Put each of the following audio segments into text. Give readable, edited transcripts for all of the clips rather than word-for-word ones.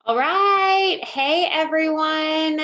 All right. Hey, everyone.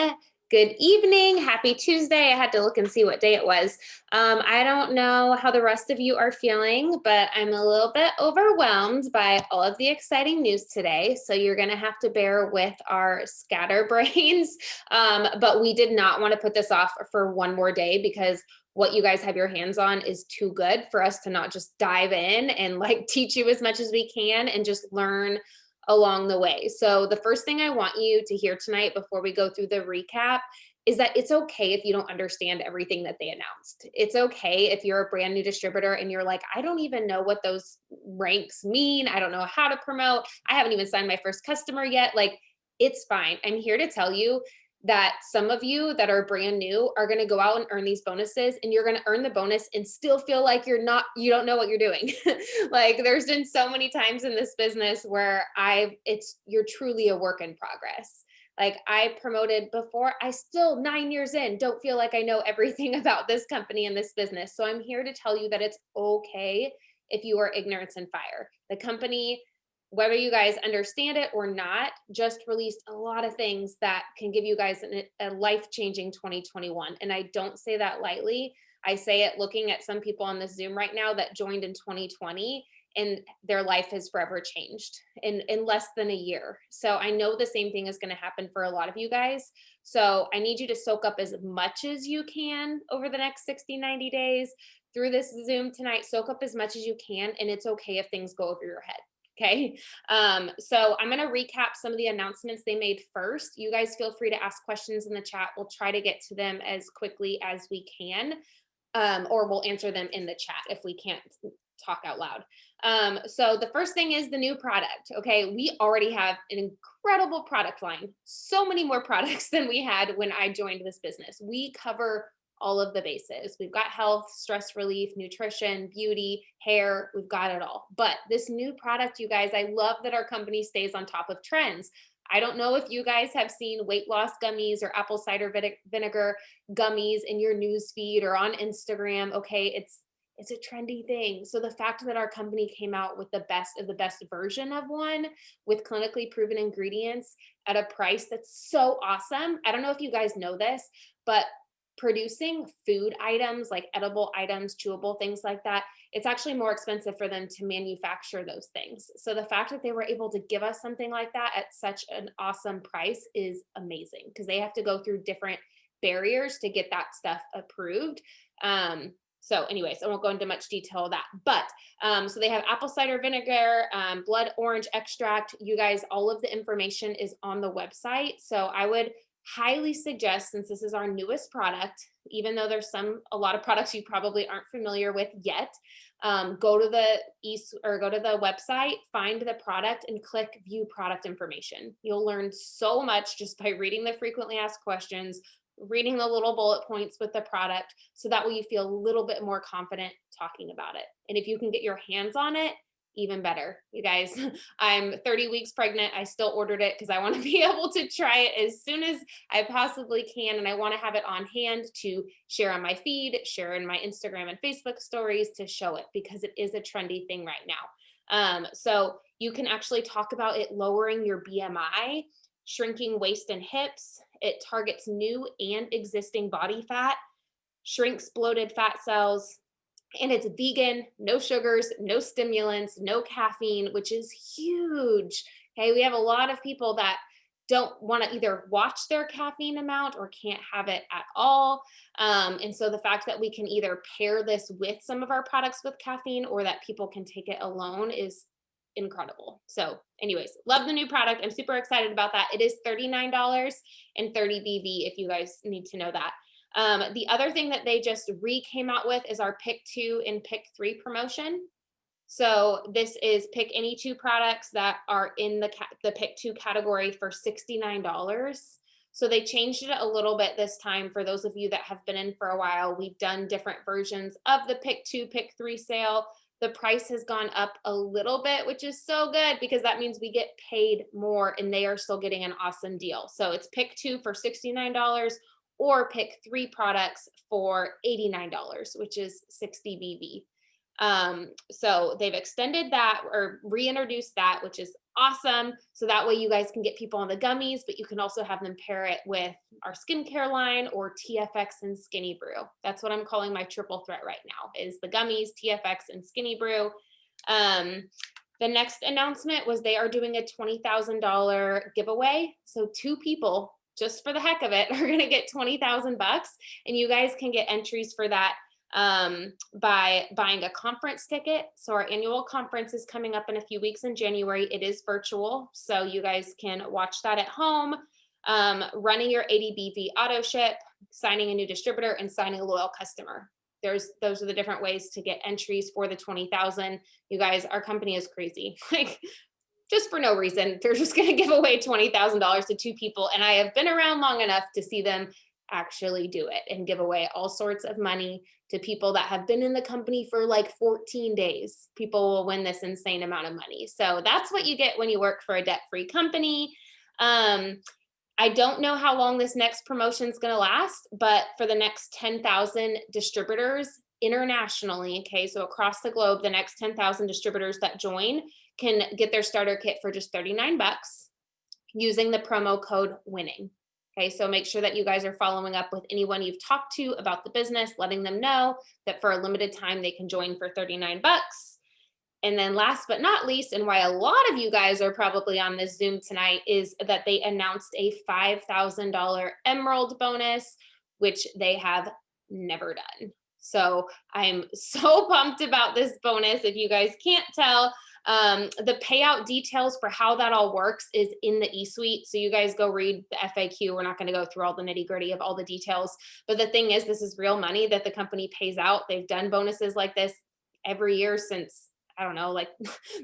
Good evening. Happy Tuesday. I had to look and see what day it was. I don't know how the rest of you are feeling, but I'm a little bit overwhelmed by all of the exciting news today. So you're going to have to bear with our scatterbrains. But we did not want to put this off for one more day because what you guys have your hands on is too good for us to not just dive in and like teach you as much as we can and just learn along the way. So, the first thing I want you to hear tonight before we go through the recap is that it's okay if you don't understand everything that they announced. It's okay if you're a brand new distributor and you're like, I don't even know what those ranks mean. I don't know how to promote. I haven't even signed my first customer yet. Like, it's fine. I'm here to tell you that some of you that are brand new are going to go out and earn these bonuses, and you're going to earn the bonus and still feel like you don't know what you're doing. Like, there's been so many times in this business where you're truly a work in progress. Like, I promoted before, I still 9 years in don't feel like I know everything about this company and this business. So I'm here to tell you that it's okay if you are ignorance and fire. The company, whether you guys understand it or not, just released a lot of things that can give you guys a life-changing 2021. And I don't say that lightly. I say it looking at some people on the Zoom right now that joined in 2020, and their life has forever changed in less than a year. So I know the same thing is going to happen for a lot of you guys. So I need you to soak up as much as you can over the next 60, 90 days through this Zoom tonight. Soak up as much as you can, and it's okay if things go over your head. Okay. So I'm going to recap some of the announcements they made first. You guys feel free to ask questions in the chat. We'll try to get to them as quickly as we can, or we'll answer them in the chat if we can't talk out loud. So the first thing is the new product. Okay. We already have an incredible product line, so many more products than we had when I joined this business. We cover all of the bases. We've got health, stress relief, nutrition, beauty, hair. We've got it all. But this new product, you guys, I love that our company stays on top of trends. I don't know if you guys have seen weight loss gummies or apple cider vinegar gummies in your news feed or on Instagram. Okay, it's a trendy thing. So the fact that our company came out with the best of the best version of one with clinically proven ingredients at a price that's so awesome. I don't know if you guys know this, but producing food items like edible items, chewable things like that, it's actually more expensive for them to manufacture those things. So the fact that they were able to give us something like that at such an awesome price is amazing because they have to go through different barriers to get that stuff approved. So anyways, I won't go into much detail of that, but so they have apple cider vinegar, blood orange extract. You guys, all of the information is on the website. So I would highly suggest, since this is our newest product, even though there's a lot of products you probably aren't familiar with yet, go to the website, find the product, and click view product information. You'll learn so much just by reading the frequently asked questions, reading the little bullet points with the product, so that way you feel a little bit more confident talking about it. And if you can get your hands on it, even better. You guys, I'm 30 weeks pregnant. I still ordered it because I want to be able to try it as soon as I possibly can. And I want to have it on hand to share on my feed, share in my Instagram and Facebook stories to show it because it is a trendy thing right now. So you can actually talk about it lowering your BMI, shrinking waist and hips. It targets new and existing body fat, shrinks bloated fat cells, and it's vegan, no sugars, no stimulants, no caffeine, which is huge. Okay, we have a lot of people that don't want to either watch their caffeine amount or can't have it at all. And so the fact that we can either pair this with some of our products with caffeine or that people can take it alone is incredible. So, anyways, love the new product. I'm super excited about that. It is $39 and 30 BV if you guys need to know that. The other thing that they just came out with is our pick two and pick three promotion. So this is pick any two products that are in the pick two category for $69. So they changed it a little bit this time. For those of you that have been in for a while, we've done different versions of the pick two, pick three sale. The price has gone up a little bit, which is so good because that means we get paid more and they are still getting an awesome deal. So it's pick two for $69 or pick three products for $89, which is 60 BV. So they've extended that or reintroduced that, which is awesome. So that way you guys can get people on the gummies, but you can also have them pair it with our skincare line or TFX and Skinny Brew. That's what I'm calling my triple threat right now, is the gummies, TFX, and Skinny Brew. The next announcement was they are doing a $20,000 giveaway. So 2 people, just for the heck of it, are going to get $20,000, and you guys can get entries for that by buying a conference ticket. So our annual conference is coming up in a few weeks in January. It is virtual, so you guys can watch that at home. Running your ADBV auto ship, signing a new distributor, and signing a loyal customer. Those are the different ways to get entries for the 20,000. You guys, our company is crazy. Like, just for no reason, they're just going to give away $20,000 to 2 people. And I have been around long enough to see them actually do it and give away all sorts of money to people that have been in the company for like 14 days. People will win this insane amount of money. So that's what you get when you work for a debt-free company. I don't know how long this next promotion is going to last, but for the next 10,000 distributors internationally, okay, so across the globe, the next 10,000 distributors that join can get their starter kit for just $39 using the promo code WINNING. Okay, so make sure that you guys are following up with anyone you've talked to about the business, letting them know that for a limited time they can join for $39. And then last but not least, and why a lot of you guys are probably on this Zoom tonight, is that they announced a $5,000 Emerald bonus, which they have never done. So I'm so pumped about this bonus. If you guys can't tell, the payout details for how that all works is in the e-suite. So you guys go read the FAQ. We're not going to go through all the nitty gritty of all the details. But the thing is, this is real money that the company pays out. They've done bonuses like this every year since, I don't know, like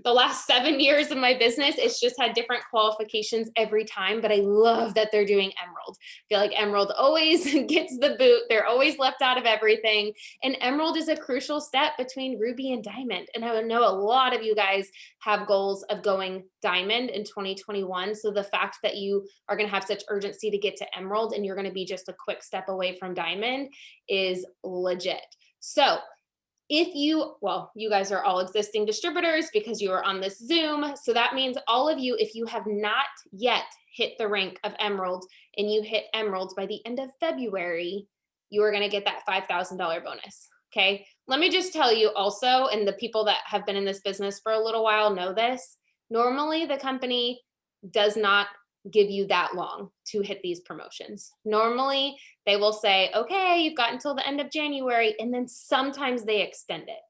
the last 7 years of my business. It's just had different qualifications every time, but I love that they're doing Emerald. I feel like Emerald always gets the boot. They're always left out of everything. And Emerald is a crucial step between Ruby and Diamond. And I know a lot of you guys have goals of going Diamond in 2021. So the fact that you are going to have such urgency to get to Emerald and you're going to be just a quick step away from Diamond is legit. So you guys are all existing distributors because you are on this Zoom. So that means all of you, if you have not yet hit the rank of Emerald and you hit Emerald by the end of February, you are going to get that $5,000 bonus. Okay. Let me just tell you also, and the people that have been in this business for a little while know this, normally the company does not give you that long to hit these promotions. Normally they will say, okay, you've got until the end of January, and then sometimes they extend it.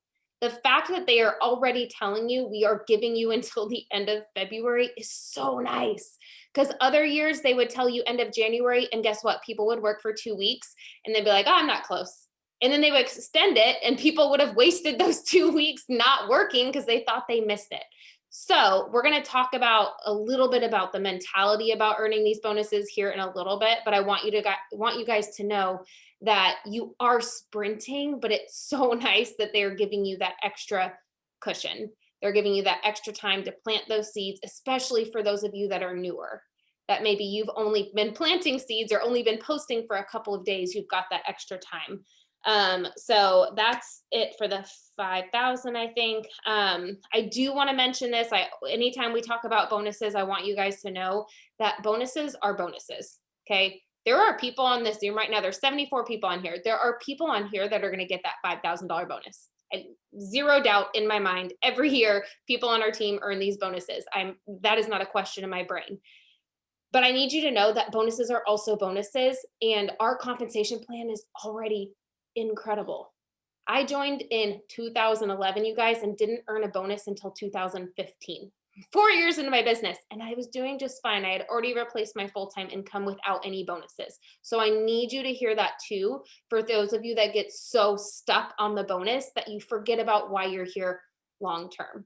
The fact that they are already telling you we are giving you until the end of February is so nice, because other years they would tell you end of January, and guess what? People would work for 2 weeks and they'd be like, oh, I'm not close. And then they would extend it and people would have wasted those 2 weeks not working because they thought they missed it. So we're going to talk about a little bit about the mentality about earning these bonuses here in a little bit, but I want you guys to know that you are sprinting, but it's so nice that they're giving you that extra cushion. They're giving you that extra time to plant those seeds, especially for those of you that are newer, that maybe you've only been planting seeds or only been posting for a couple of days. You've got that extra time. So that's it for the 5,000, I think. I do want to mention this. Anytime we talk about bonuses, I want you guys to know that bonuses are bonuses. Okay. There are people on this Zoom right now. There's 74 people on here. There are people on here that are going to get that $5,000 bonus. Zero doubt in my mind. Every year, people on our team earn these bonuses. That is not a question in my brain. But I need you to know that bonuses are also bonuses, and our compensation plan is already incredible. I joined in 2011, you guys, and didn't earn a bonus until 2015. 4 years into my business, and I was doing just fine. I had already replaced my full-time income without any bonuses. So I need you to hear that too, for those of you that get so stuck on the bonus that you forget about why you're here long-term.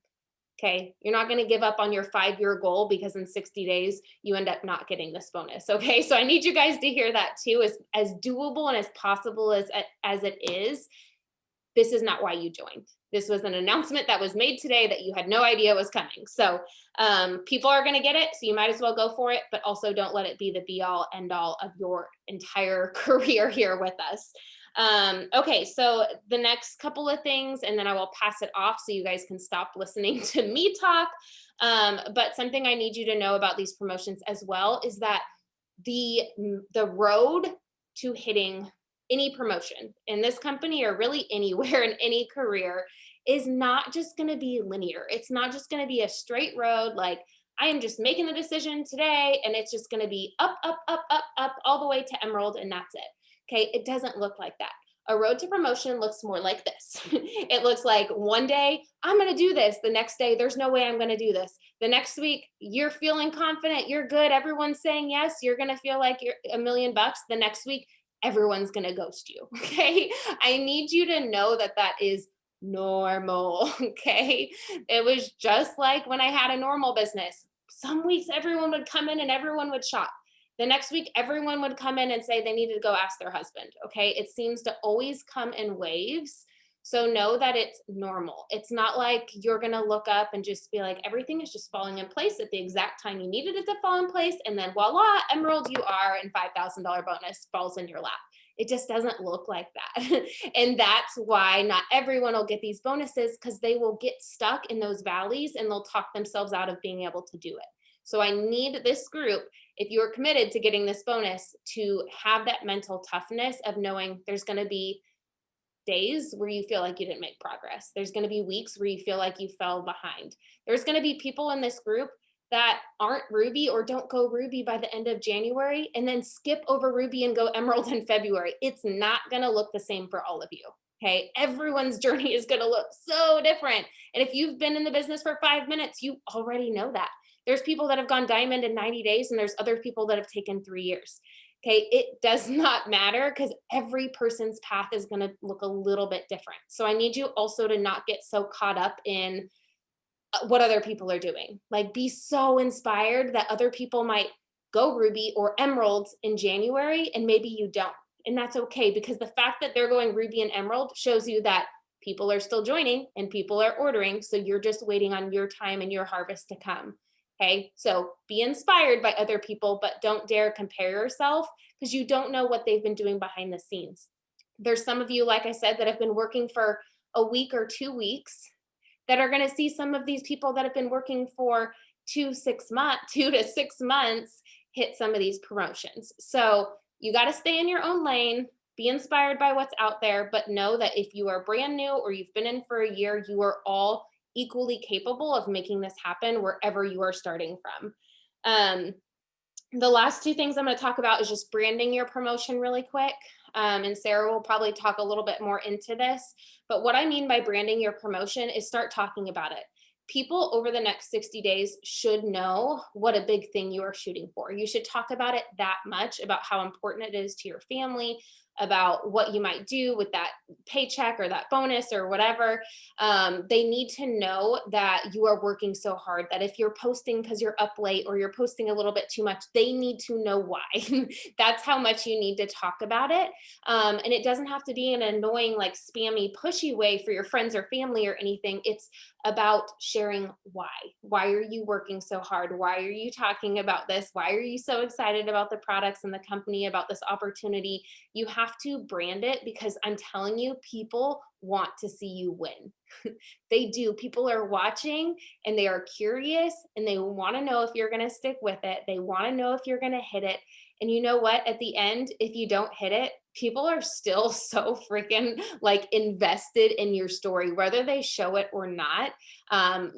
Okay, you're not going to give up on your 5-year goal because in 60 days you end up not getting this bonus. Okay, so I need you guys to hear that too. As doable and as possible as it is, this is not why you joined. This was an announcement that was made today that you had no idea was coming. So people are going to get it, so you might as well go for it, but also don't let it be the be all end all of your entire career here with us. Okay, so the next couple of things, and then I will pass it off so you guys can stop listening to me talk. But something I need you to know about these promotions as well is that the road to hitting any promotion in this company or really anywhere in any career is not just going to be linear. It's not just going to be a straight road like I am just making the decision today and it's just going to be up, up, up, up, up, all the way to emerald, and that's it. Okay. It doesn't look like that. A road to promotion looks more like this. It looks like one day I'm going to do this. The next day, there's no way I'm going to do this. The next week, you're feeling confident. You're good. Everyone's saying yes. You're going to feel like you're $1,000,000. The next week, everyone's going to ghost you. Okay. I need you to know that that is normal. Okay. It was just like when I had a normal business. Some weeks everyone would come in and everyone would shop. The next week, everyone would come in and say they needed to go ask their husband. Okay. It seems to always come in waves. So know that it's normal. It's not like you're going to look up and just be like, everything is just falling in place at the exact time you needed it to fall in place. And then voila, emerald you are, and $5,000 bonus falls in your lap. It just doesn't look like that. And that's why not everyone will get these bonuses, because they will get stuck in those valleys and they'll talk themselves out of being able to do it. So I need this group, if you are committed to getting this bonus, to have that mental toughness of knowing there's going to be days where you feel like you didn't make progress. There's going to be weeks where you feel like you fell behind. There's going to be people in this group that aren't Ruby or don't go Ruby by the end of January and then skip over Ruby and go Emerald in February. It's not going to look the same for all of you. Okay. Everyone's journey is going to look so different. And if you've been in the business for 5 minutes, you already know that. There's people that have gone diamond in 90 days, and there's other people that have taken 3 years. Okay, it does not matter because every person's path is going to look a little bit different. So I need you also to not get so caught up in what other people are doing. Like, be so inspired that other people might go Ruby or Emerald in January and maybe you don't. And that's okay, because the fact that they're going Ruby and Emerald shows you that people are still joining and people are ordering. So you're just waiting on your time and your harvest to come. Okay, so be inspired by other people, but don't dare compare yourself, because you don't know what they've been doing behind the scenes. There's some of you, like I said, that have been working for a week or 2 weeks that are going to see some of these people that have been working for 2 to 6 months hit some of these promotions. So you got to stay in your own lane, be inspired by what's out there, but know that if you are brand new or you've been in for a year, you are all equally capable of making this happen wherever you are starting from. The last 2 things I'm going to talk about is just branding your promotion really quick. And Sarah will probably talk a little bit more into this. But what I mean by branding your promotion is start talking about it. People over the next 60 days should know what a big thing you are shooting for. You should talk about it that much, about how important it is to your family, about what you might do with that paycheck or that bonus or whatever. They need to know that you are working so hard, that if you're posting because you're up late or you're posting a little bit too much, they need to know why. That's how much you need to talk about it. And it doesn't have to be an annoying, like spammy, pushy way for your friends or family or anything. It's about sharing why. Why are you working so hard? Why are you talking about this? Why are you so excited about the products and the company, about this opportunity? You have to brand it, because I'm telling you, people want to see you win. They do. People are watching and they are curious and they want to know if you're going to stick with it. They want to know if you're going to hit it. And you know what? At the end, if you don't hit it, people are still so freaking like invested in your story, whether they show it or not. 9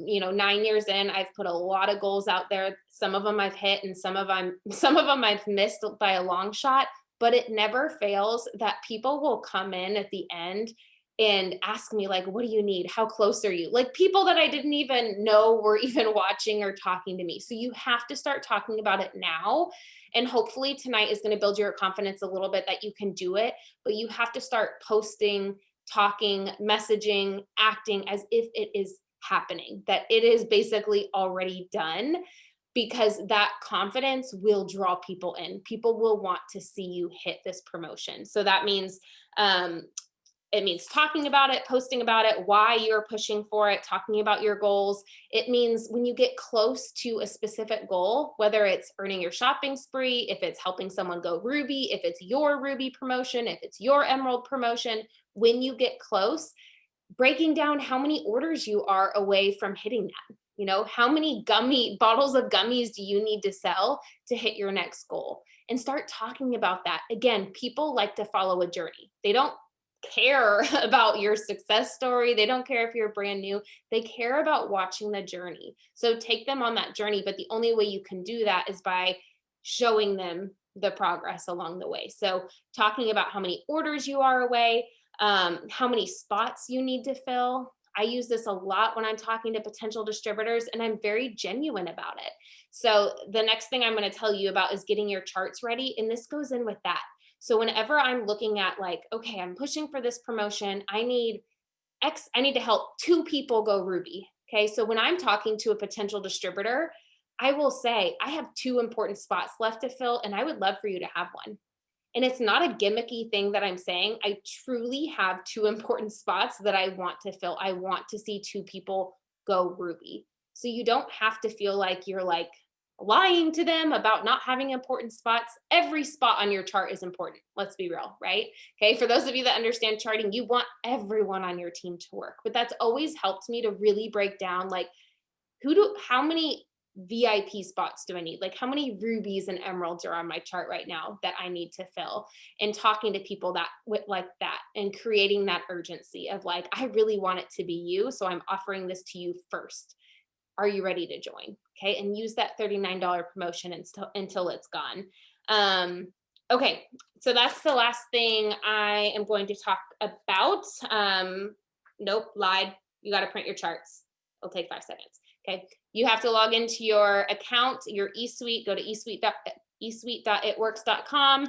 years in, I've put a lot of goals out there. Some of them I've hit and some of them I've missed by a long shot, but it never fails that people will come in at the end and ask me, like, what do you need? How close are you? Like, people that I didn't even know were even watching or talking to me. So you have to start talking about it now. And hopefully tonight is going to build your confidence a little bit that you can do it. But you have to start posting, talking, messaging, acting as if it is happening, that it is basically already done, because that confidence will draw people in. People will want to see you hit this promotion. So that means it means talking about it, posting about it, why you're pushing for it, talking about your goals. It means when you get close to a specific goal, whether it's earning your shopping spree, if it's helping someone go Ruby, if it's your Ruby promotion, if it's your Emerald promotion, when you get close, breaking down how many orders you are away from hitting that. You know, how many bottles of gummies do you need to sell to hit your next goal? And start talking about that. Again, people like to follow a journey. They don't care about your success story. They don't care if you're brand new. They care about watching the journey. So take them on that journey. But the only way you can do that is by showing them the progress along the way. So talking about how many orders you are away, how many spots you need to fill. I use this a lot when I'm talking to potential distributors, and I'm very genuine about it. So the next thing I'm going to tell you about is getting your charts ready. And this goes in with that. So whenever I'm looking at like, okay, I'm pushing for this promotion, I need to help 2 people go Ruby. Okay. So when I'm talking to a potential distributor, I will say, I have 2 important spots left to fill, and I would love for you to have one. And it's not a gimmicky thing that I'm saying. I truly have 2 important spots that I want to fill. I want to see 2 people go Ruby. So you don't have to feel like you're like lying to them about not having important spots. Every spot on your chart is important. Let's be real, right? Okay. For those of you that understand charting, you want everyone on your team to work. But that's always helped me to really break down like, how many VIP spots do I need? Like how many rubies and emeralds are on my chart right now that I need to fill? And talking to people that with like that and creating that urgency of like, I really want it to be you. So I'm offering this to you first. Are you ready to join? Okay. And use that $39 promotion until it's gone. Okay. So that's the last thing I am going to talk about. Nope, lied. You got to print your charts. It'll take 5 seconds. Okay. You have to log into your account, your eSuite, go to eSuite.itworks.com,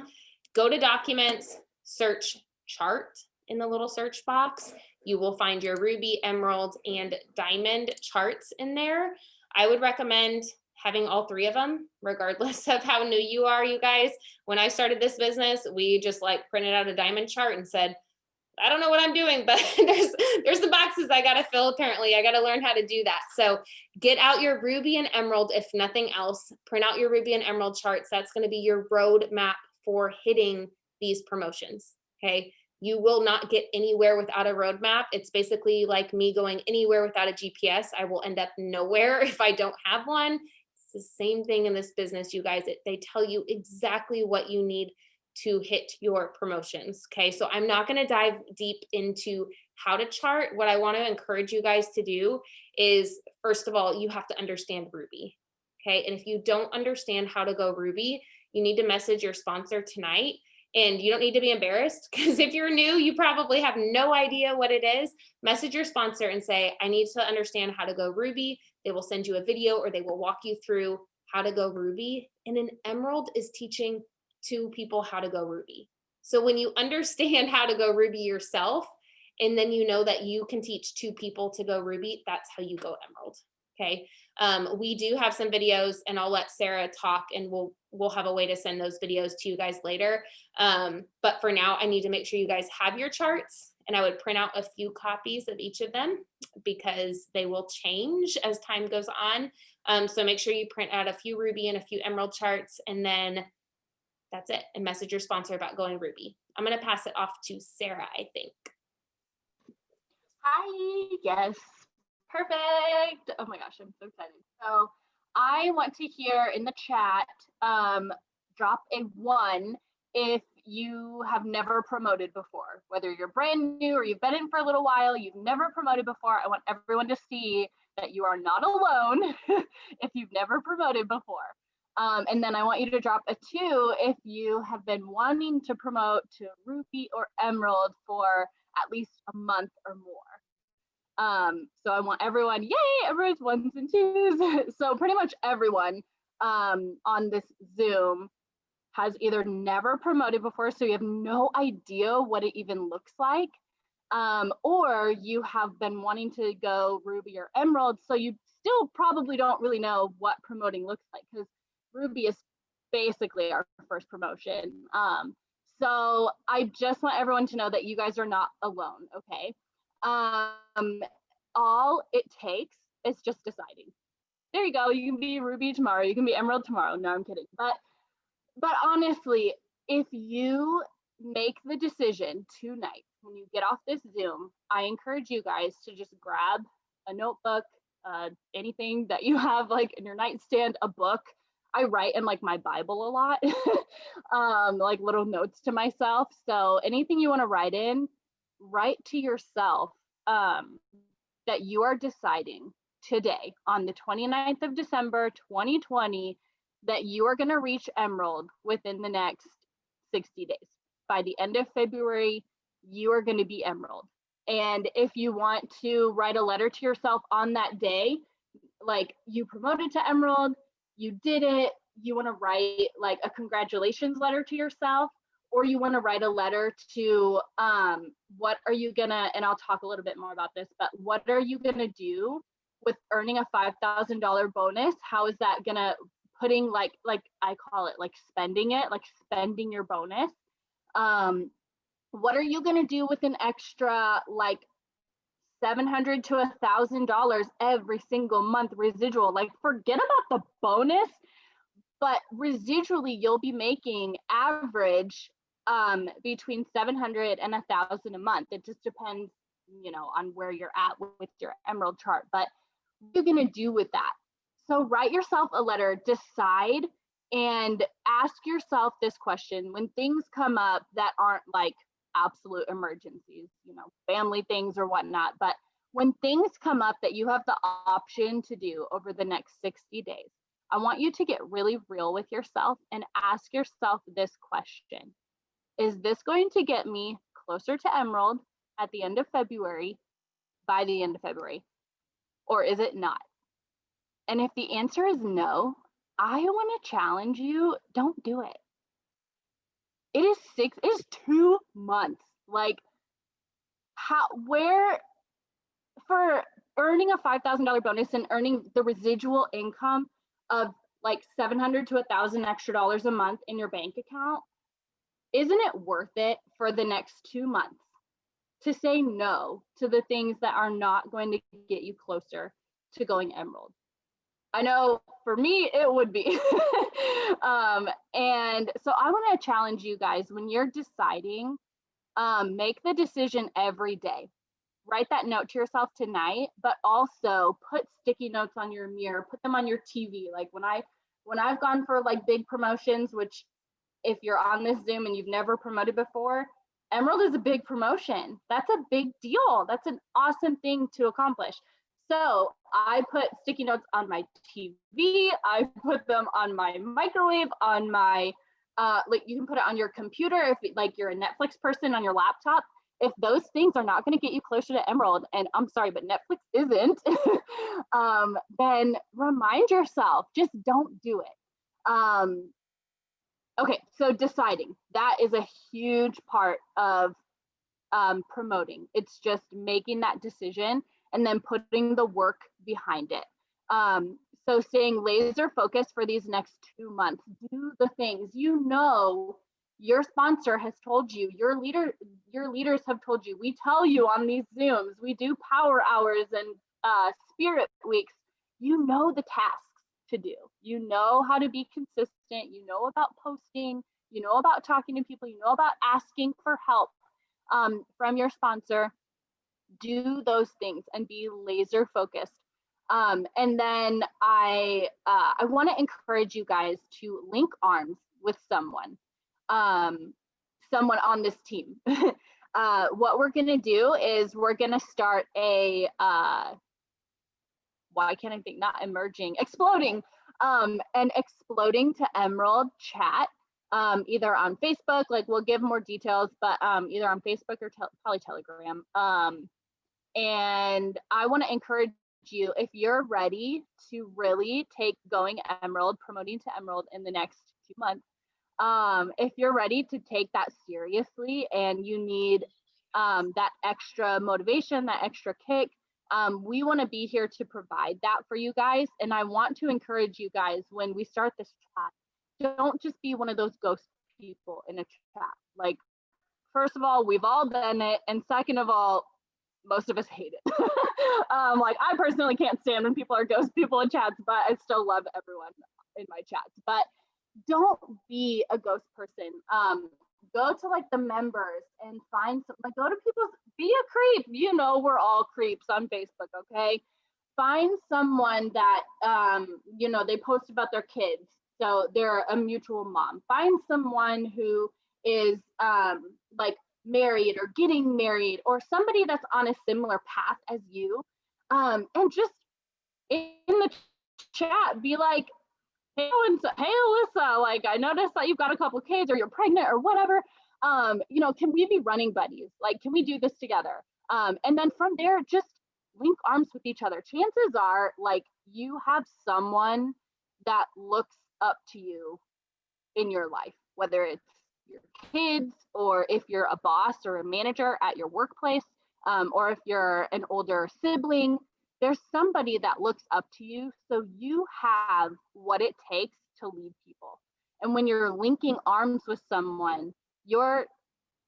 go to documents, search chart in the little search box. You will find your ruby, emerald, and diamond charts in there. I would recommend having all 3 of them, regardless of how new you are, you guys. When I started this business, we just like printed out a diamond chart and said, I don't know what I'm doing, but there's some boxes I got to fill. Apparently I got to learn how to do that. So get out your ruby and emerald. If nothing else, print out your ruby and emerald charts. That's going to be your roadmap for hitting these promotions. Okay. You will not get anywhere without a roadmap. It's basically like me going anywhere without a GPS. I will end up nowhere if I don't have one. It's the same thing in this business, you guys. They tell you exactly what you need to hit your promotions. Okay. So I'm not going to dive deep into how to chart. What I want to encourage you guys to do is, first of all, you have to understand Ruby. Okay. And if you don't understand how to go Ruby, you need to message your sponsor tonight. And you don't need to be embarrassed, because if you're new, you probably have no idea what it is. Message your sponsor and say, I need to understand how to go Ruby. They will send you a video or they will walk you through how to go Ruby. And an emerald is teaching 2 people how to go Ruby. So when you understand how to go Ruby yourself, and then you know that you can teach 2 people to go Ruby, that's how you go emerald. Okay. We do have some videos, and I'll let Sarah talk, and we'll have a way to send those videos to you guys later. But for now, I need to make sure you guys have your charts, and I would print out a few copies of each of them because they will change as time goes on. So make sure you print out a few ruby and a few emerald charts, and then that's it. And message your sponsor about going Ruby. I'm going to pass it off to Sarah, I think. Hi, yes, perfect. Oh my gosh, I'm so excited. So I want to hear in the chat, drop a 1 if you have never promoted before, whether you're brand new or you've been in for a little while, you've never promoted before. I want everyone to see that you are not alone if you've never promoted before. And then I want you to drop a 2 if you have been wanting to promote to Ruby or Emerald for at least a month or more. So I want everyone, yay, everyone's 1s and 2s. So pretty much everyone on this Zoom has either never promoted before, so you have no idea what it even looks like, or you have been wanting to go Ruby or Emerald, so you still probably don't really know what promoting looks like, because Ruby is basically our first promotion. So I just want everyone to know that you guys are not alone, okay? All it takes is just deciding. There you go, you can be Ruby tomorrow, you can be Emerald tomorrow. No, I'm kidding. But honestly, if you make the decision tonight, when you get off this Zoom, I encourage you guys to just grab a notebook, anything that you have like in your nightstand, a book. I write in like my Bible a lot, like little notes to myself. So anything you want to write in, write to yourself that you are deciding today on the 29th of December, 2020, that you are going to reach Emerald within the next 60 days. By the end of February, you are going to be Emerald. And if you want to write a letter to yourself on that day, like you promoted to Emerald, you did it, you want to write like a congratulations letter to yourself, or you want to write a letter to what are you gonna, and I'll talk a little bit more about this, but what are you gonna do with earning a $5,000 bonus? How is that gonna, putting like I call it like spending it, like spending your bonus. What are you gonna do with an extra like $700 to $1,000 every single month residual? Like forget about the bonus, but residually you'll be making average between 700 and 1,000 a month. It just depends, you know, on where you're at with your Emerald chart. But what are you gonna do with that? So write yourself a letter, decide, and ask yourself this question when things come up that aren't like absolute emergencies, you know, family things or whatnot. But when things come up that you have the option to do over the next 60 days, I want you to get really real with yourself and ask yourself this question. Is this going to get me closer to Emerald at the end of February, by the end of February, or is it not? And if the answer is no, I want to challenge you, don't do it. It is 2 months. Like where for earning a $5,000 bonus and earning the residual income of like 700 to 1,000 extra dollars a month in your bank account, isn't it worth it for the next 2 months to say no to the things that are not going to get you closer to going Emerald? I know for me, it would be. And so I want to challenge you guys, when you're deciding, make the decision every day. Write that note to yourself tonight, but also put sticky notes on your mirror, put them on your TV. Like when I've gone for like big promotions, which if you're on this Zoom and you've never promoted before, Emerald is a big promotion. That's a big deal. That's an awesome thing to accomplish. So I put sticky notes on my TV. I put them on my microwave, on my, like you can put it on your computer if like you're a Netflix person on your laptop. If those things are not going to get you closer to Emerald, and I'm sorry, but Netflix isn't, then remind yourself, just don't do it. Okay, so deciding, that is a huge part of promoting. It's just making that decision and then putting the work behind it. So staying laser focused for these next 2 months, do the things you know your sponsor has told you, your leaders have told you. We tell you on these Zooms, we do power hours and spirit weeks. You know the tasks to do. You know how to be consistent. You know about posting. You know about talking to people. You know about asking for help from your sponsor. Do those things and be laser focused. And then I want to encourage you guys to link arms with someone on this team. What we're going to do is we're going to start a why can't I think, not emerging, exploding, an exploding to Emerald chat, either on Facebook, like we'll give more details, but either on Facebook or probably Telegram. And I want to encourage you, if you're ready to really take going Emerald, promoting to Emerald in the next 2 months, if you're ready to take that seriously and you need that extra motivation, that extra kick, we want to be here to provide that for you guys. And I want to encourage you guys, when we start this chat, don't just be one of those ghost people in a chat. Like, first of all, we've all done it. And second of all, most of us hate it. Like, I personally can't stand when people are ghost people in chats, but I still love everyone in my chats. But don't be a ghost person. Go to like the members and find some, like, go to people's, be a creep. You know, we're all creeps on Facebook, okay? find someone that, you know, they post about their kids. So they're a mutual mom. Find someone who is like married or getting married, or somebody that's on a similar path as you. And just in the chat, be like, hey, hey, Alyssa, like, I noticed that you've got a couple kids or you're pregnant or whatever. You know, can we be running buddies? Like, can we do this together? And then from there, just link arms with each other. Chances are, like, you have someone that looks up to you in your life, whether it's your kids, or if you're a boss or a manager at your workplace, or if you're an older sibling, there's somebody that looks up to you. So you have what it takes to lead people. And when you're linking arms with someone, you're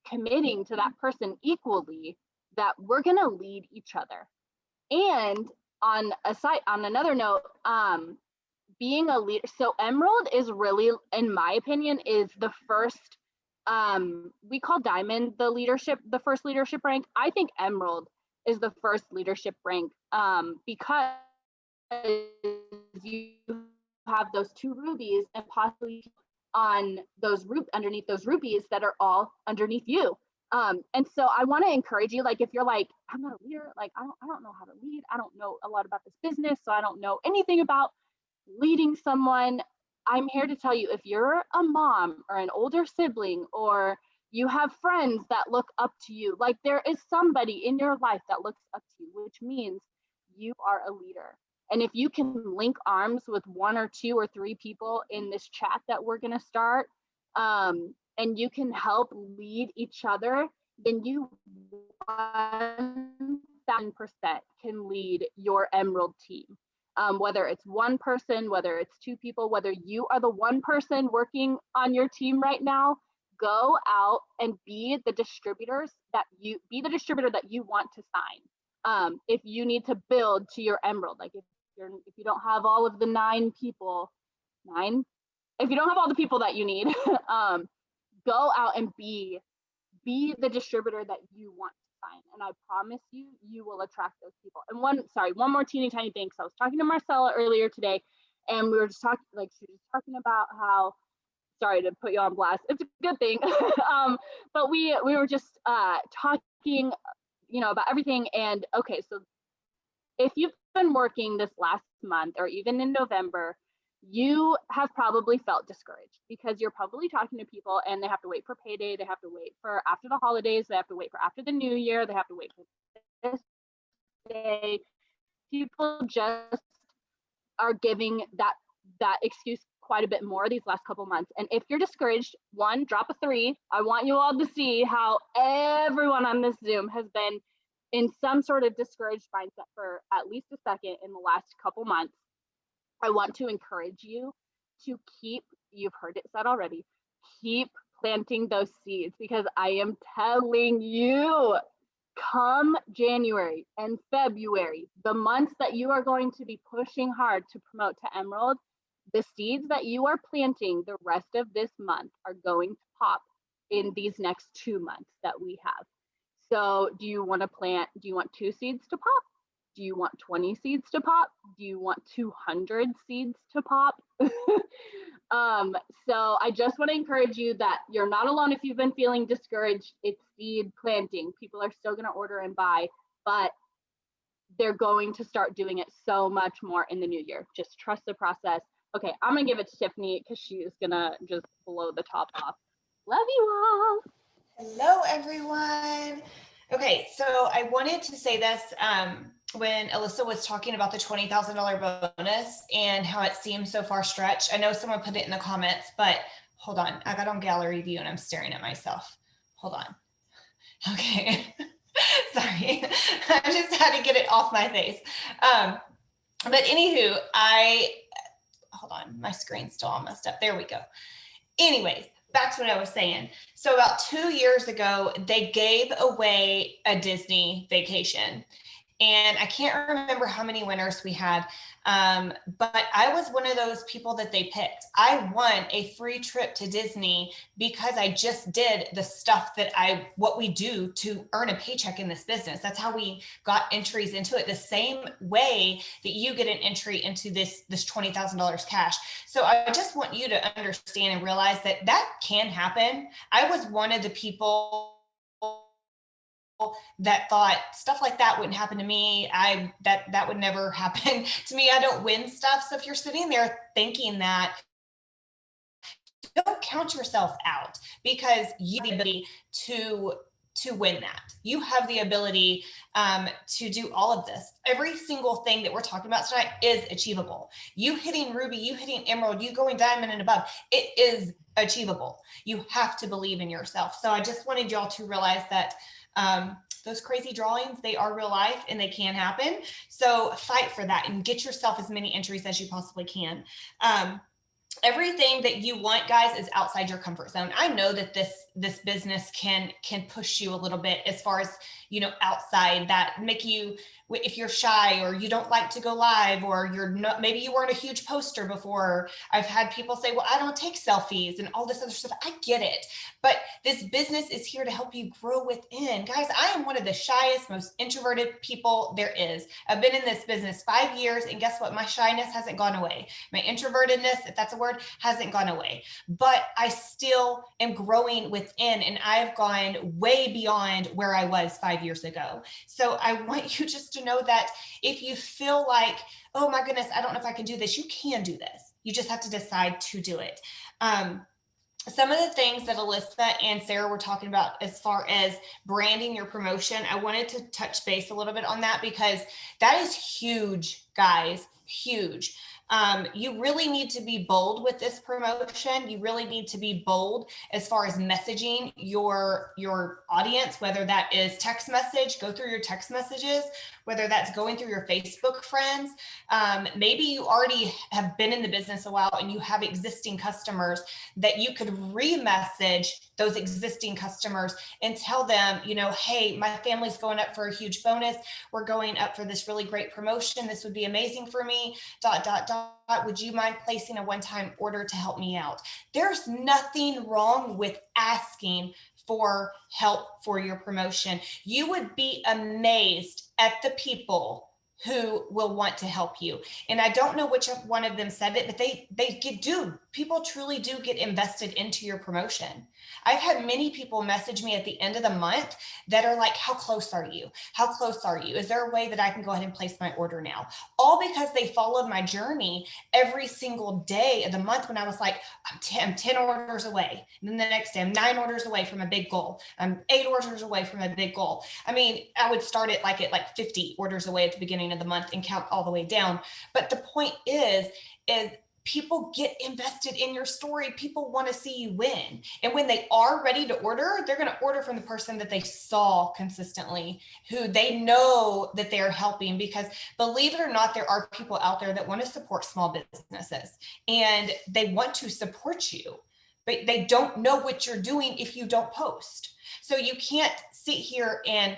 committing to that person equally, that we're going to lead each other. And on another note, being a leader, so Emerald is really, in my opinion, is the first, we call Diamond the first leadership rank. I think Emerald is the first leadership rank, because you have those 2 rubies, and possibly on those underneath those rubies that are all underneath you. And so I want to encourage you, like, if you're like, I'm not a leader, like, I don't know how to lead, I don't know a lot about this business, so I don't know anything about leading someone. I'm here to tell you, if you're a mom or an older sibling, or you have friends that look up to you, like, there is somebody in your life that looks up to you, which means you are a leader. And if you can link arms with 1 or 2 or 3 people in this chat that we're going to start, and you can help lead each other, then you 1000% can lead your Emerald team. Whether it's 1 person, whether it's 2 people, whether you are the 1 person working on your team right now, go out and be the distributor that you want to sign. If you need to build to your Emerald, like, if you don't have all of the 9 people, if you don't have all the people that you need, go out and be the distributor that you want to sign. And I promise you, you will attract those people. And one more teeny tiny thing. So I was talking to Marcella earlier today, and we were just talking, like, she was talking about how, sorry to put you on blast, it's a good thing. But we were just talking, you know, about everything. And okay, so if you've been working this last month, or even in November, you have probably felt discouraged, because you're probably talking to people and they have to wait for payday, they have to wait for after the holidays, they have to wait for after the new year, they have to wait for this day. People just are giving that excuse quite a bit more these last couple months. And if you're discouraged, 1, drop a 3. I want you all to see how everyone on this Zoom has been in some sort of discouraged mindset for at least a second in the last couple months. I want to encourage you to keep, you've heard it said already, keep planting those seeds, because I am telling you, come January and February, the months that you are going to be pushing hard to promote to Emerald, the seeds that you are planting the rest of this month are going to pop in these next 2 months that we have. So do you want 2 seeds to pop? Do you want 20 seeds to pop? Do you want 200 seeds to pop? So I just want to encourage you that you're not alone if you've been feeling discouraged. It's seed planting. People are still going to order and buy, but they're going to start doing it so much more in the new year. Just trust the process. Okay, I'm going to give it to Tiffany, because she is going to just blow the top off. Love you all. Hello, everyone. Okay, so I wanted to say this when Alyssa was talking about the $20,000 bonus and how it seems so far stretched. I know someone put it in the comments, but hold on. I got on gallery view and I'm staring at myself. Hold on. Okay. Sorry. I just had to get it off my face. But anywho, hold on. My screen's still all messed up. There we go. Anyways, back to what I was saying. So about 2 years ago, they gave away a Disney vacation. And I can't remember how many winners we had, but I was one of those people that they picked. I won a free trip to Disney because I just did the stuff what we do to earn a paycheck in this business. That's how we got entries into it, the same way that you get an entry into this $20,000 cash. So I just want you to understand and realize that can happen. I was one of the people that thought stuff like that wouldn't happen to me. That would never happen to me. I don't win stuff. So if you're sitting there thinking that, don't count yourself out, because you have the ability to win that. You have the ability to do all of this. Every single thing that we're talking about tonight is achievable. You hitting ruby, you hitting emerald, you going diamond and above, it is achievable. You have to believe in yourself. So I just wanted y'all to realize that those crazy drawings, they are real life and they can happen. So fight for that and get yourself as many entries as you possibly can. Everything that you want, guys, is outside your comfort zone. I know that this business can push you a little bit as far as, outside, that make you, if you're shy or you don't like to go live, or you're not, maybe you weren't a huge poster before. I've had people say, well, I don't take selfies and all this other stuff. I get it. But this business is here to help you grow within. Guys, I am one of the shyest, most introverted people there is. I've been in this business 5 years, and guess what? My shyness hasn't gone away. My introvertedness, if that's a word, hasn't gone away. But I still am growing within, and I've gone way beyond where I was 5 years ago. So I want you just to know that if you feel like, oh my goodness, I don't know if I can do this, you can do this. You just have to decide to do it. Some of the things that Alyssa and Sarah were talking about as far as branding your promotion, I wanted to touch base a little bit on that, because that is huge, guys, huge. You really need to be bold with this promotion. You really need to be bold as far as messaging your audience, whether that is text message, go through your text messages, whether that's going through your Facebook friends. Maybe you already have been in the business a while and you have existing customers that you could re-message those existing customers and tell them, hey, my family's going up for a huge bonus. We're going up for this really great promotion. This would be amazing for me, ... Would you mind placing a one-time order to help me out? There's nothing wrong with asking for help for your promotion. You would be amazed at the people who will want to help you. And I don't know which one of them said it, but people truly do get invested into your promotion. I've had many people message me at the end of the month that are like, how close are you? How close are you? Is there a way that I can go ahead and place my order now? All because they followed my journey every single day of the month, when I was like, I'm 10 orders away. And then the next day, I'm 9 orders away from a big goal. I'm 8 orders away from a big goal. I mean, I would start it at 50 orders away at the beginning of the month and count all the way down. But the point is people get invested in your story. People want to see you win. And when they are ready to order, they're going to order from the person that they saw consistently, who they know that they're helping. Because believe it or not, there are people out there that want to support small businesses and they want to support you, but they don't know what you're doing if you don't post. So you can't sit here and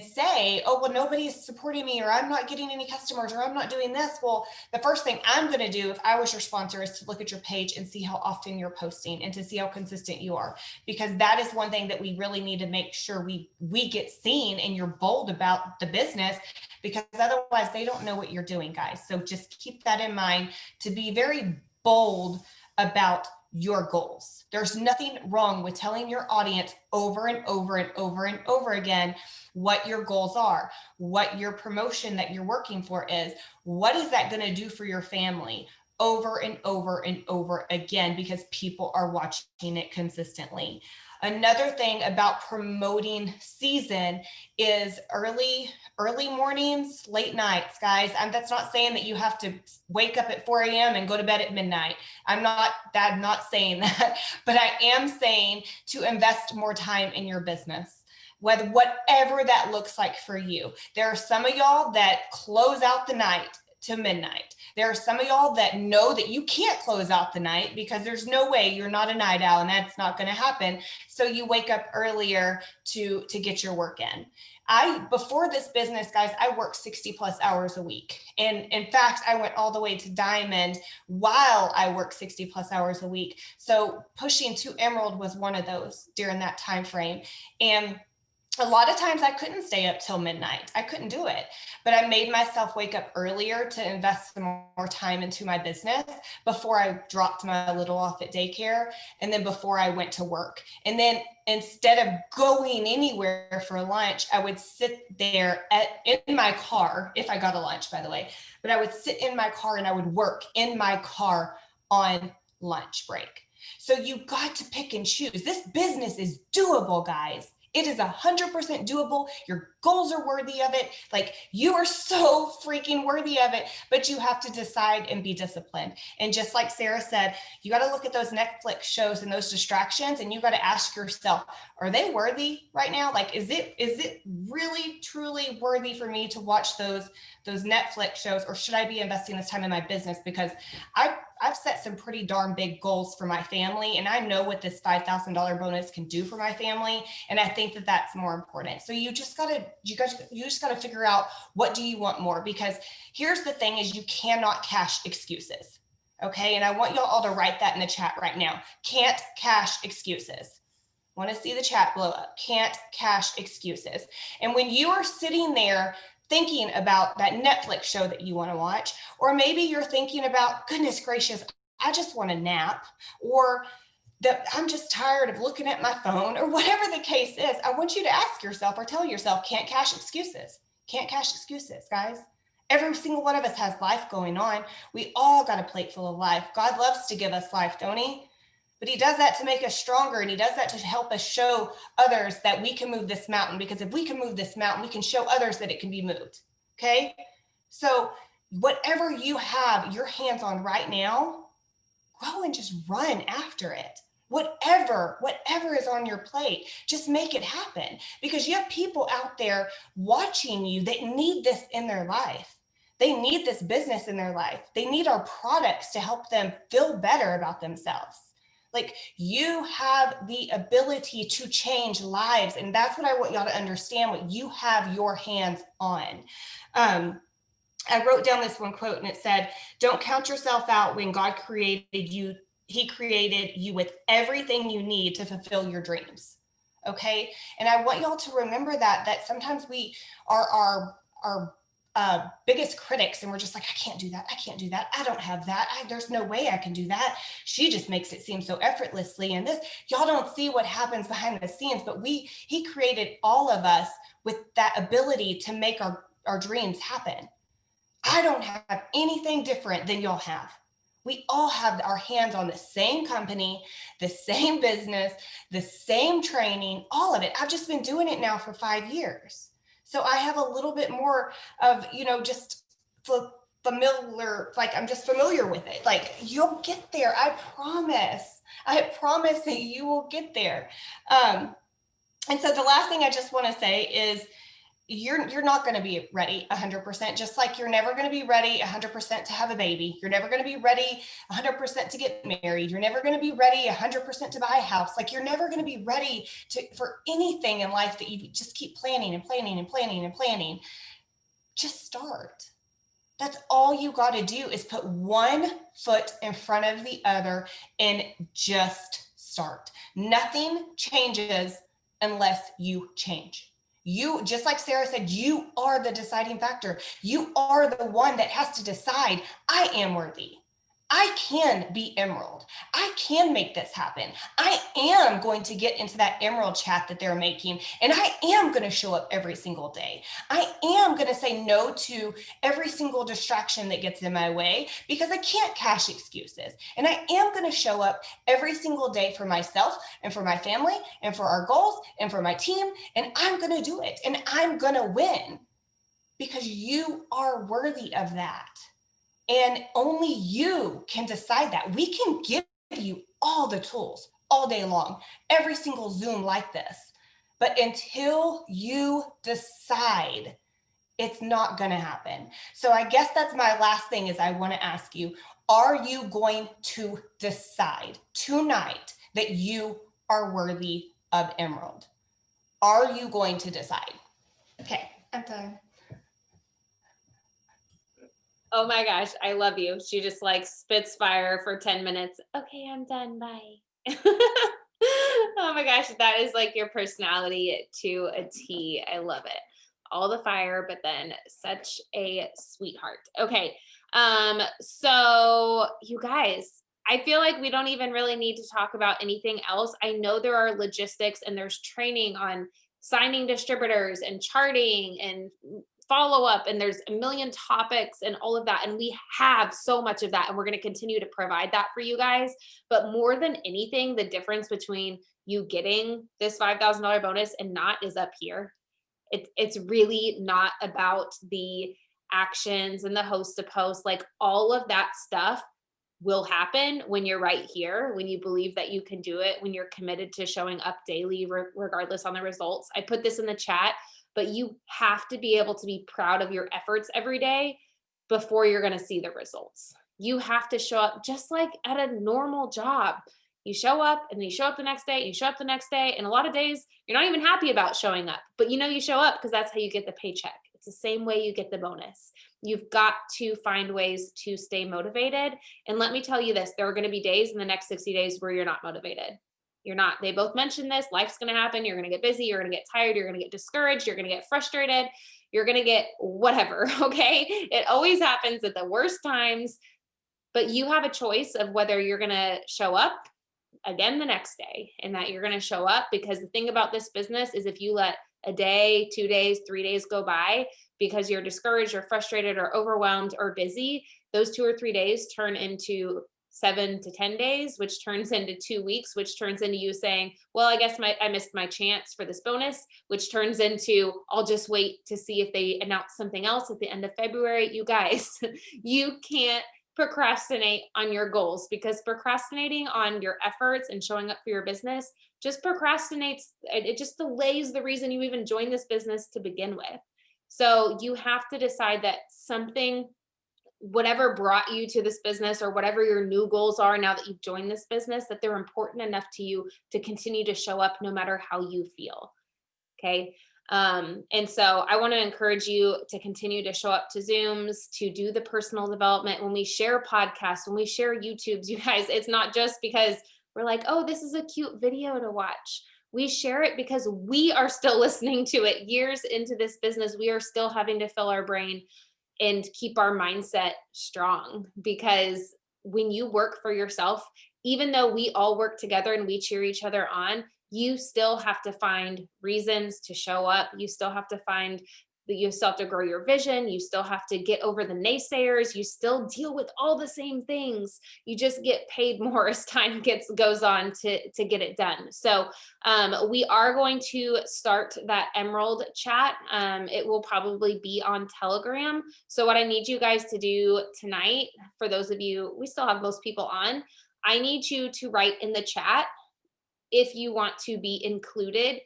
say, oh, well, nobody is supporting me, or I'm not getting any customers, or I'm not doing this. Well, the first thing I'm going to do if I was your sponsor is to look at your page and see how often you're posting and to see how consistent you are, because that is one thing that we really need to make sure we get seen and you're bold about the business, because otherwise they don't know what you're doing, guys. So just keep that in mind, to be very bold about your goals. There's nothing wrong with telling your audience over and over and over and over again what your goals are, what your promotion that you're working for is, what is that going to do for your family, over and over and over again, because people are watching it consistently. Another thing about promoting season is early mornings, late nights, guys. That's not saying that you have to wake up at 4 a.m. and go to bed at midnight. I'm not saying that, but I am saying to invest more time in your business, whatever that looks like for you. There are some of y'all that close out the night to midnight. There are some of y'all that know that you can't close out the night because there's no way, you're not a night owl and that's not going to happen. So you wake up earlier to get your work in. Before this business, guys, I worked 60 plus hours a week. And in fact, I went all the way to Diamond while I worked 60 plus hours a week. So pushing to Emerald was one of those during that time frame. And a lot of times I couldn't stay up till midnight. I couldn't do it, but I made myself wake up earlier to invest some more time into my business before I dropped my little off at daycare. And then before I went to work. And then instead of going anywhere for lunch, I would sit there in my car, if I got a lunch, by the way, but I would sit in my car and I would work in my car on lunch break. So you got to pick and choose. This business is doable, guys. It is 100% doable. Your goals are worthy of it. Like, you are so freaking worthy of it, but you have to decide and be disciplined. And just like Sarah said, you got to look at those Netflix shows and those distractions, and you got to ask yourself, are they worthy right now? Like, is it really, truly worthy for me to watch those Netflix shows, or should I be investing this time in my business? Because I've set some pretty darn big goals for my family, and I know what this $5,000 bonus can do for my family. And I think that that's more important. So you just gotta figure out, what do you want more? Because here's the thing is, you cannot cash excuses. Okay. And I want y'all all to write that in the chat right now. Can't cash excuses. Want to see the chat blow up. Can't cash excuses. And when you are sitting there thinking about that Netflix show that you want to watch, or maybe you're thinking about, goodness gracious, I just want a nap, or that I'm just tired of looking at my phone, or whatever the case is, I want you to ask yourself or tell yourself, can't cash excuses. Can't cash excuses, guys. Every single one of us has life going on. We all got a plate full of life. God loves to give us life, don't he? But he does that to make us stronger, and he does that to help us show others that we can move this mountain, because if we can move this mountain, we can show others that it can be moved. Okay. So whatever you have your hands on right now, go and just run after it. Whatever is on your plate, just make it happen, because you have people out there watching you that need this in their life. They need this business in their life. They need our products to help them feel better about themselves. Like, you have the ability to change lives. And that's what I want y'all to understand, what you have your hands on. I wrote down this one quote, and it said, don't count yourself out when God created you. He created you with everything you need to fulfill your dreams. Okay. And I want y'all to remember that sometimes we are our biggest critics, and we're just like, I can't do that. I don't have that. There's no way I can do that. She just makes it seem so effortlessly. And this, y'all don't see what happens behind the scenes, but he created all of us with that ability to make our dreams happen. I don't have anything different than y'all have. We all have our hands on the same company, the same business, the same training, all of it. I've just been doing it now for 5 years. So I have a little bit more of, just familiar, like, I'm just familiar with it. Like, you'll get there. I promise that you will get there. And so the last thing I just want to say is, you're not going to be ready 100%, just like you're never going to be ready 100% to have a baby. You're never going to be ready 100% to get married. You're never going to be ready 100% to buy a house. Like, you're never going to be ready for anything in life that you just keep planning and planning and planning and planning. Just start. That's all you got to do, is put one foot in front of the other and just start. Nothing changes unless you change. You, just like Sarah said, you are the deciding factor. You are the one that has to decide, I am worthy. I can be Emerald. I can make this happen. I am going to get into that Emerald chat that they're making, and I am going to show up every single day. I am going to say no to every single distraction that gets in my way, because I can't cash excuses. And I am going to show up every single day for myself and for my family and for our goals and for my team. And I'm going to do it, and I'm going to win, because you are worthy of that. And only you can decide that. We can give you all the tools all day long, every single Zoom like this. But until you decide, It's not going to happen. So I guess that's my last thing is I want to ask you, are you going to decide tonight that you are worthy of Emerald? Are you going to decide? Okay, I'm done. Oh my gosh, I love you. She just like spits fire for 10 minutes. Okay, I'm done. Bye. Oh my gosh, that is like your personality to a T. I love it. All the fire, but then such a sweetheart. Okay. So you guys, I feel like we don't even really need to talk about anything else. I know there are logistics and there's training on signing distributors and charting and follow up, and there's a million topics and all of that, and we have so much of that, and we're going to continue to provide that for you guys. But more than anything, the difference between you getting this $5,000 bonus and not is up here. It's really not about the actions and the host to post, like all of that stuff will happen when you're right here, when you believe that you can do it, when you're committed to showing up daily, regardless on the results. I put this in the chat, but you have to be able to be proud of your efforts every day before you're going to see the results. You have to show up just like at a normal job. You show up and then you show up the next day, and you show up the next day. And a lot of days you're not even happy about showing up, but you know you show up because that's how you get the paycheck. It's the same way you get the bonus. You've got to find ways to stay motivated. And let me tell you this, there are going to be days in the next 60 days where you're not motivated. You're not. They both mentioned this. Life's going to happen. You're going to get busy. You're going to get tired. You're going to get discouraged. You're going to get frustrated. You're going to get whatever. Okay. It always happens at the worst times, but you have a choice of whether you're going to show up again the next day, and that you're going to show up, because the thing about this business is if you let a day, 2 days, 3 days go by because you're discouraged or frustrated or overwhelmed or busy, those 2 or 3 days turn into 7 to 10 days, which turns into 2 weeks, which turns into you saying, well, I guess I missed my chance for this bonus, which turns into, I'll just wait to see if they announce something else at the end of February. You guys, you can't procrastinate on your goals, because procrastinating on your efforts and showing up for your business just procrastinates. It just delays the reason you even joined this business to begin with. So you have to decide that something, whatever brought you to this business or whatever your new goals are now that you've joined this business, that they're important enough to you to continue to show up no matter how you feel. Okay. And so I want to encourage you to continue to show up to Zooms, to do the personal development. When we share podcasts, when we share YouTubes, you guys, it's not just because we're like, oh, this is a cute video to watch. We share it because we are still listening to it years into this business. We are still having to fill our brain and keep our mindset strong, because when you work for yourself, even though we all work together and we cheer each other on, you still have to find reasons to show up. You still have to find that you still have to grow your vision. You still have to get over the naysayers. You still deal with all the same things. You just get paid more as time goes on to get it done. So we are going to start that Emerald chat. It will probably be on Telegram. So what I need you guys to do tonight, for those of you, we still have most people on, I need you to write in the chat if you want to be included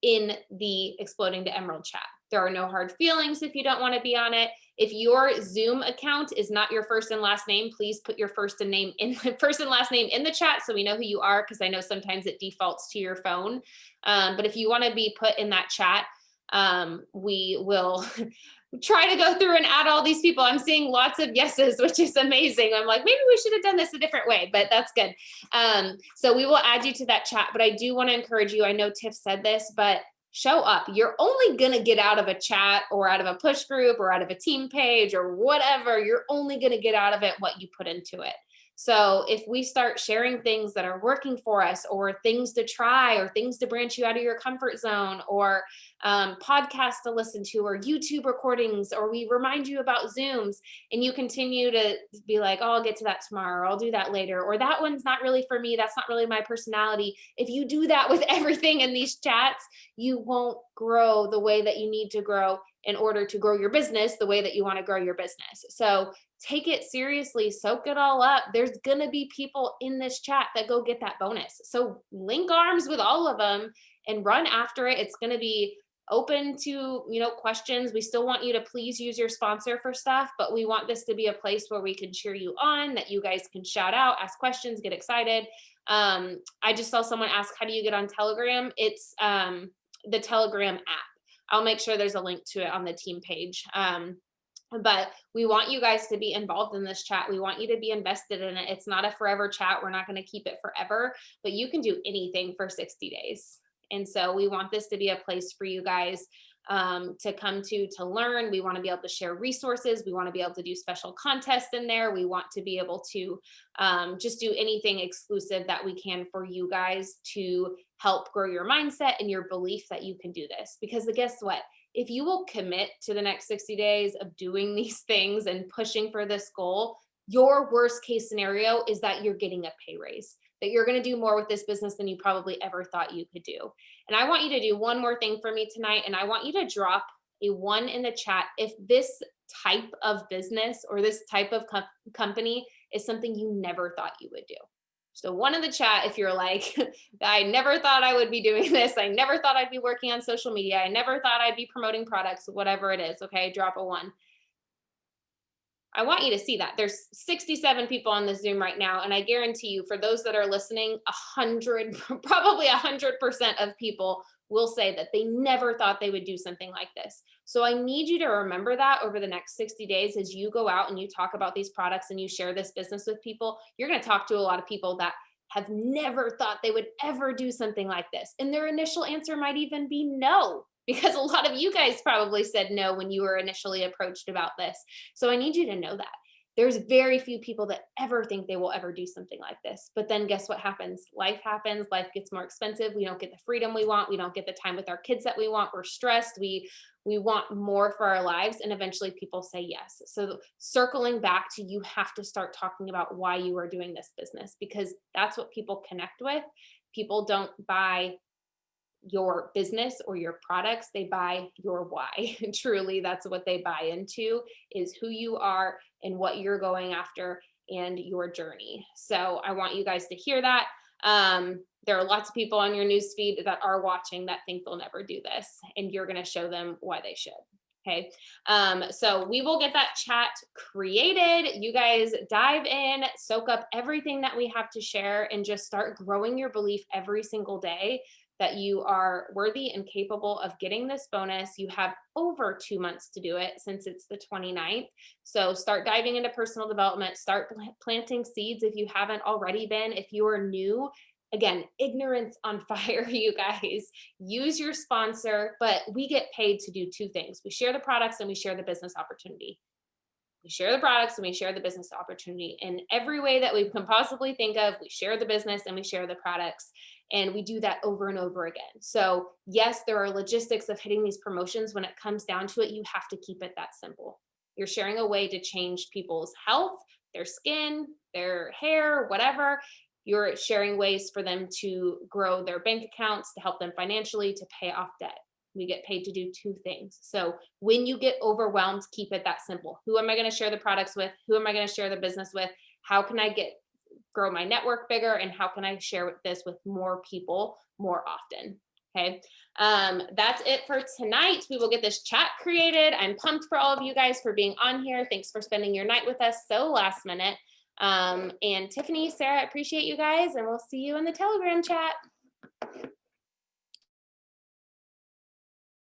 in the Exploding to Emerald chat. There are no hard feelings if you don't want to be on it. If your Zoom account is not your first and last name, please put your first and last name in the chat so we know who you are, because I know sometimes it defaults to your phone. But if you want to be put in that chat, we will try to go through and add all these people. I'm seeing lots of yeses, which is amazing. I'm like, maybe we should have done this a different way, but that's good. So we will add you to that chat, but I do want to encourage you. I know Tiff said this, but show up. You're only going to get out of a chat or out of a push group or out of a team page or whatever. You're only going to get out of it what you put into it. So if we start sharing things that are working for us, or things to try, or things to branch you out of your comfort zone, or podcasts to listen to, or YouTube recordings, or we remind you about Zooms, and you continue to be like, oh, I'll get to that tomorrow, or I'll do that later, or that one's not really for me, that's not really my personality. If you do that with everything in these chats, you won't grow the way that you need to grow in order to grow your business the way that you want to grow your business. So take it seriously, soak it all up. There's going to be people in this chat that go get that bonus. So link arms with all of them and run after it. It's going to be open to, questions. We still want you to please use your sponsor for stuff, but we want this to be a place where we can cheer you on, that you guys can shout out, ask questions, get excited. I just saw someone ask, how do you get on Telegram? It's the Telegram app. I'll make sure there's a link to it on the team page. But we want you guys to be involved in this chat. We want you to be invested in it. It's not a forever chat. We're not going to keep it forever, but you can do anything for 60 days. And so we want this to be a place for you guys to come to learn. We want to be able to share resources. We want to be able to do special contests in there. We want to be able to just do anything exclusive that we can for you guys to help grow your mindset and your belief that you can do this. Because guess what? If you will commit to the next 60 days of doing these things and pushing for this goal, your worst case scenario is that you're getting a pay raise, that you're going to do more with this business than you probably ever thought you could do. And I want you to do one more thing for me tonight. And I want you to drop a 1 in the chat if this type of business or this type of company is something you never thought you would do. So 1 in the chat if you're like, I never thought I would be doing this. I never thought I'd be working on social media. I never thought I'd be promoting products, whatever it is. Okay, drop a 1. I want you to see that. There's 67 people on the Zoom right now. And I guarantee you, for those that are listening, 100, probably 100% of people will say that they never thought they would do something like this. So I need you to remember that over the next 60 days as you go out and you talk about these products and you share this business with people. You're going to talk to a lot of people that have never thought they would ever do something like this. And their initial answer might even be no, because a lot of you guys probably said no when you were initially approached about this. So I need you to know that. There's very few people that ever think they will ever do something like this. But then guess what happens? Life happens. Life gets more expensive. We don't get the freedom we want. We don't get the time with our kids that we want. We're stressed. We want more for our lives. And eventually people say yes. So circling back to, you have to start talking about why you are doing this business, because that's what people connect with. People don't buy your business or your products, they buy your why. Truly, that's what they buy into, is who you are and what you're going after and your journey. So I want you guys to hear that. There are lots of people on your newsfeed that are watching that think they'll never do this, and you're going to show them why they should. Okay. So we will get that chat created. You guys dive in, soak up everything that we have to share, and just start growing your belief every single day that you are worthy and capable of getting this bonus. You have over 2 months to do it, since it's the 29th. So start diving into personal development, start planting seeds if you haven't already been. If you are new, again, ignorance on fire, you guys. Use your sponsor, but we get paid to do 2 things. We share the products and we share the business opportunity. We share the products and we share the business opportunity in every way that we can possibly think of. We share the business and we share the products, and we do that over and over again. So yes, there are logistics of hitting these promotions. When it comes down to it, you have to keep it that simple. You're sharing a way to change people's health, their skin, their hair, whatever. You're sharing ways for them to grow their bank accounts, to help them financially, to pay off debt. We get paid to do 2 things. So when you get overwhelmed, keep it that simple. Who am I going to share the products with? Who am I going to share the business with? How can I grow my network bigger? And how can I share this with more people more often? Okay. That's it for tonight. We will get this chat created. I'm pumped for all of you guys for being on here. Thanks for spending your night with us so last minute. And Tiffany, Sarah, I appreciate you guys, and we'll see you in the Telegram chat.